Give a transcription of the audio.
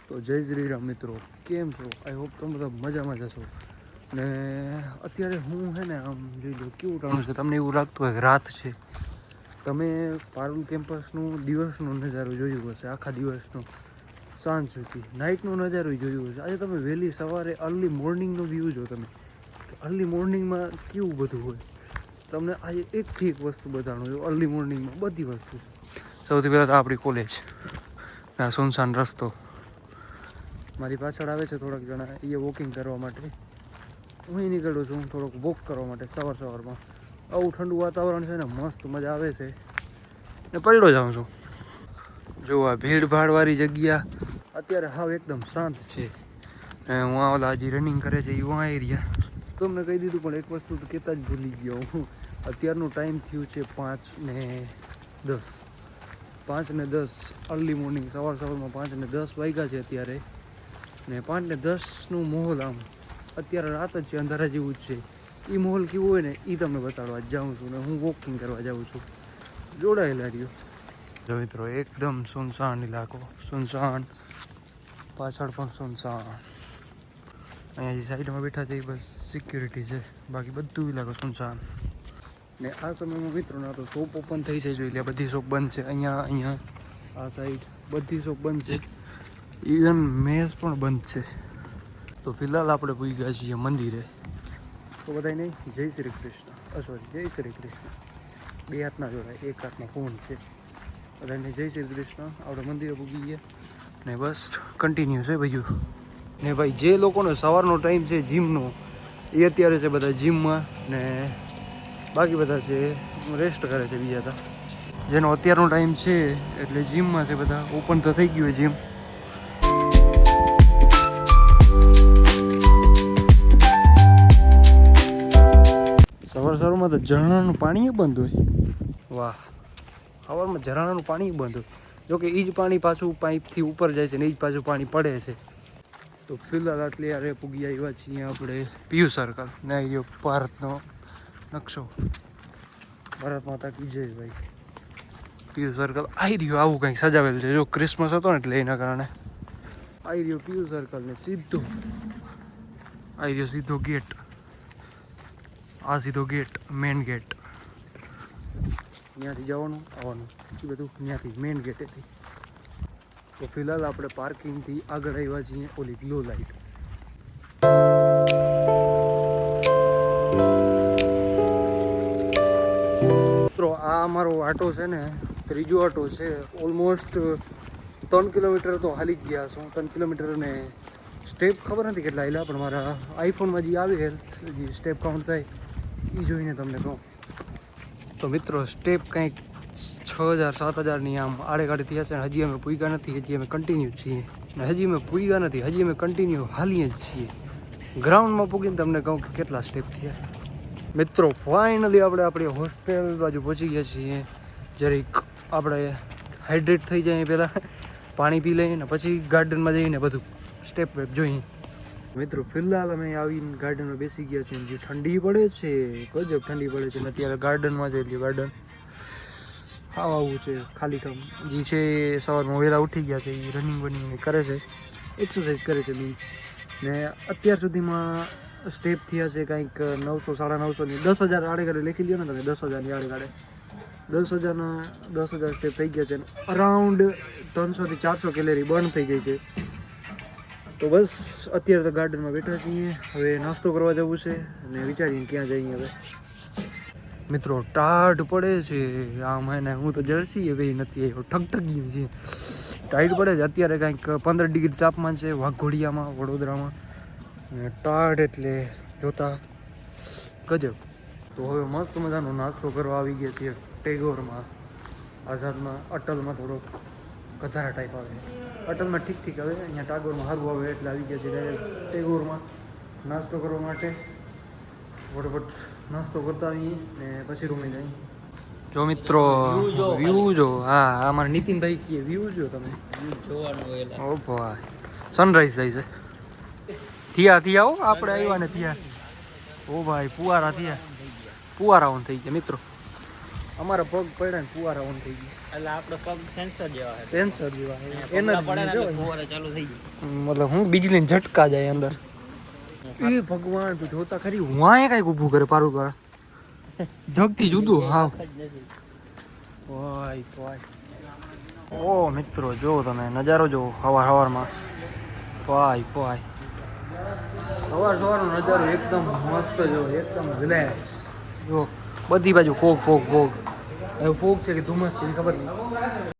તો જય શ્રી રામ મિત્રો, કેમ છો? આઈ હોપ તમે બધા મજામાં જશો. ને અત્યારે હું હે ને આમ જોઈ લો કેવું ટાણું છે, તમને એવું લાગતું હોય કે રાત છે. તમે પારુલ કેમ્પસનું દિવસનો નજારો જોયું હશે, આખા દિવસનો સાંજ સુધી નાઇટનો નજારો જોયું હશે. આજે તમે વહેલી સવારે અર્લી મોર્નિંગનો વ્યૂ જો તમે, અર્લી મોર્નિંગમાં કેવું બધું હોય. તમને આજે એકથી એક વસ્તુ બતાવવાનું અર્લી મોર્નિંગમાં બધી વસ્તુ. સૌથી પહેલાં તો આપણી કોલેજ, આ સુનસાન રસ્તો. મારી પાછળ આવે છે થોડાક જણા, એ વોકિંગ કરવા માટે. હું નીકળું છું થોડોક વોક કરવા માટે સવારમાં. આવું ઠંડુ વાતાવરણ છે ને, મસ્ત મજા આવે છે ને પડ્યો જાઉં છું. જો આ ભીડભાડવાળી જગ્યા અત્યારે હાવ એકદમ શાંત છે. હું ઓલા હજી રનિંગ કરે છે એ વાં એરિયા તમને કહી દીધું, પણ એક વસ્તુ તો કહેતા જ ભૂલી ગયો હું. અત્યારનું ટાઈમ થયું છે 5:10. 5:10 અર્લી મોર્નિંગ, સવારમાં 5:10 વાગ્યા છે અત્યારે. ને 5:10નું માહોલ આમ અત્યારે રાત જ છે, અંધારા જેવું જ છે. એ માહોલ કેવો હોય ને એ તમને બતાડવા જાઉં છું. ને હું વોકિંગ કરવા જાઉં છું, જોડાયેલા રહ્યો. જો મિત્રો એકદમ સુનસાન ઇલાકો, સુનસાન, પાછળ પણ સુનસાન. અહીંયા જે સાઈડમાં બેઠા છે એ બસ સિક્યુરિટી છે, બાકી બધું ઇલાકો સુનસાન. ને આ સમયમાં મિત્રો ના તો શોપ ઓપન થઈ છે, જોઈ લે બધી શોપ બંધ છે. અહીંયા આ સાઈડ બધી શોપ બંધ છે, ઇવન મેસ પણ બંધ છે. તો ફિલહાલ આપણે પૂરી ગયા છીએ મંદિરે. તો બધાને જય શ્રી કૃષ્ણ, સોરી જય શ્રી કૃષ્ણ. બે હાથના જોડાય, એક હાથમાં ફોન છે. બધાને જય શ્રી કૃષ્ણ. આપણે મંદિરે પૂગી ગયા ને બસ કન્ટિન્યુ છે ભાઈ. ને ભાઈ જે લોકોનો સવારનો ટાઈમ છે જીમનો, એ અત્યારે છે બધા જીમમાં. ને બાકી બધા છે રેસ્ટ કરે છે. બીજા હતા જેનો અત્યારનો ટાઈમ છે એટલે જીમમાં છે બધા. ઓપન તો થઈ ગયું હોય જીમ. સવારમાં તો ઝરણાનું પાણી બંધ હોય. વાહ, સવારમાં ઝરણાનું પાણી બંધ હોય. જોકે એ જ પાણી પાછું પાઇપથી ઉપર જાય છે ને એ જ પાછું પાણી પડે છે. તો ફિલહાલ આટલી યારે પૂગી આવ્યા છીએ આપણે પીયુ સર્કલ. ને આવ્યો ભારતનો નકશો, ભારત માતા કી જય ભાઈ. પીયુ સર્કલ આવી રહ્યું, આવું કંઈક સજાવેલ છે. જો ક્રિસમસ હતો ને એટલે એના કારણે આવી રહ્યો પીયુ સર્કલ. ને સીધો આવી રહ્યો સીધો ગેટ. આ સીધો ગેટ, મેન ગેટ. ત્યાંથી જવાનું આવવાનું એ બધું ત્યાંથી મેન ગેટેથી. તો ફિલહાલ આપણે પાર્કિંગથી આગળ આવ્યા છીએ ઓલી ગ્લો લાઇટ. મિત્રો આ અમારો આટો છે ને, ત્રીજો આટો છે. ઓલમોસ્ટ 3 કિલોમીટર તો હાલી જ ગયા છું. 3 કિલોમીટર ને સ્ટેપ ખબર નથી કેટલા હાલ્યા, પણ મારા આઈફોનમાં જે આવે જે સ્ટેપ કાઉન્ટ થાય એ જોઈને તમને કહું. તો મિત્રો સ્ટેપ કંઈક 6,000-7,000ની આમ આડેગાડે થયા છે. હજી અમે પૂગ્યા નથી, હજી અમે કન્ટિન્યુ છીએ. ને હજી અમે પૂગ્યા નથી, હજી અમે કન્ટિન્યુ હાલીએ જ છીએ. ગ્રાઉન્ડમાં પૂગીને તમને કહું કે કેટલા સ્ટેપ થયા. મિત્રો ફાઇનલી આપણે આપણી હોસ્ટેલ બાજુ પહોંચી ગયા છીએ. જરીક આપણે હાઇડ્રેટ થઈ જાય પહેલાં, પાણી પી લઈએ ને પછી ગાર્ડનમાં જઈને બધું સ્ટેપ વેપ જોઈએ. મિત્રો ફિલહાલ અમે આવીને ગાર્ડનમાં બેસી ગયા છીએ. જે ઠંડી પડે છે, ગજબ ઠંડી પડે છે. અત્યારે ગાર્ડનમાં જઈ લઈએ. ગાર્ડન આવું છે ખાલી કામ જે છે. સવારમાં વહેલા ઉઠી ગયા છે, એ રનિંગ વનિંગ કરે છે, એક્સરસાઇઝ કરે છે મીન્સ. ને અત્યાર સુધીમાં સ્ટેપ થયા છે કંઈક 900-950ની. 10,000 આડેગાડે લખી લ્યો ને તમે, 10,000ની આડેગાડે 10,000 સ્ટેપ થઈ ગયા છે. અરાઉન્ડ 300-400 કેલેરી બર્ન થઈ ગઈ છે. તો બસ અત્યારે તો ગાર્ડનમાં બેઠા છીએ. હવે નાસ્તો કરવા જવું છે અને વિચારીને ક્યાં જઈએ હવે. મિત્રો ટાઢ પડે છે આમ હે ને. હું તો જર્સી એ પહેરી નથી આવ્યો, ઠગઠગી છે. ટાઈટ પડે છે. અત્યારે કાંઈક 15 ડિગ્રી તાપમાન છે વાઘોડિયામાં, વડોદરામાં. ને ટાઢ એટલે જોતા ગજબ. તો હવે મસ્ત મજાનો નાસ્તો કરવા આવી ગયા છીએ ટેગોરમાં, આઝાદમાં. અટલમાં થોડોક કધારા ટાઈપ આવે, અટલમાં ઠીક આવે. અહીંયા ટાગોરમાં સારું આવે એટલે આવી ગયા છે ડાયરેક્ટ ટેગોરમાં નાસ્તો કરવા માટે. ફટોફટ નાસ્તો કરતા આવીએ ને પછી રૂમે જઈએ. જો મિત્રો વ્યૂ જો, હા અમારા નીતિનભાઈ કીએ વ્યૂ જો તમે. જોવાનું ઓ ભાઈ, સનરાઈઝ થાય છે. થયા હો આપણે આવ્યા ને થયા. ઓ ભાઈ પુવારા થયા, પુવારા ઓન થઈ ગયા મિત્રો. અમારા પગ પડ્યા ને પુવારા ઓન થઈ ગયા. એટલે આપણો પગ સેન્સર જેવા છે. સેન્સર જેવા એના પડે ને એટલે ફુવારા ચાલુ થઈ જાય. મતલબ હું બીજલીને ઝટકા જાય અંદર. એ ભગવાન તું જોતા ખરી હું અહીંયા કઈક ઊભું કરે પારું દ્વારા જગથી જુદું હાવ. Y Y. ઓ મિત્રો જો તમે નજારો જો સવારમાં વાય વાય. સવારનો નજારો એકદમ મસ્ત જો એકદમ રિલેક્સ જો બધી બાજુ ફોગ ફોગ ફોગ. હવે ફોગ છે કે ધુમ્મસ છે ખબર નહીં.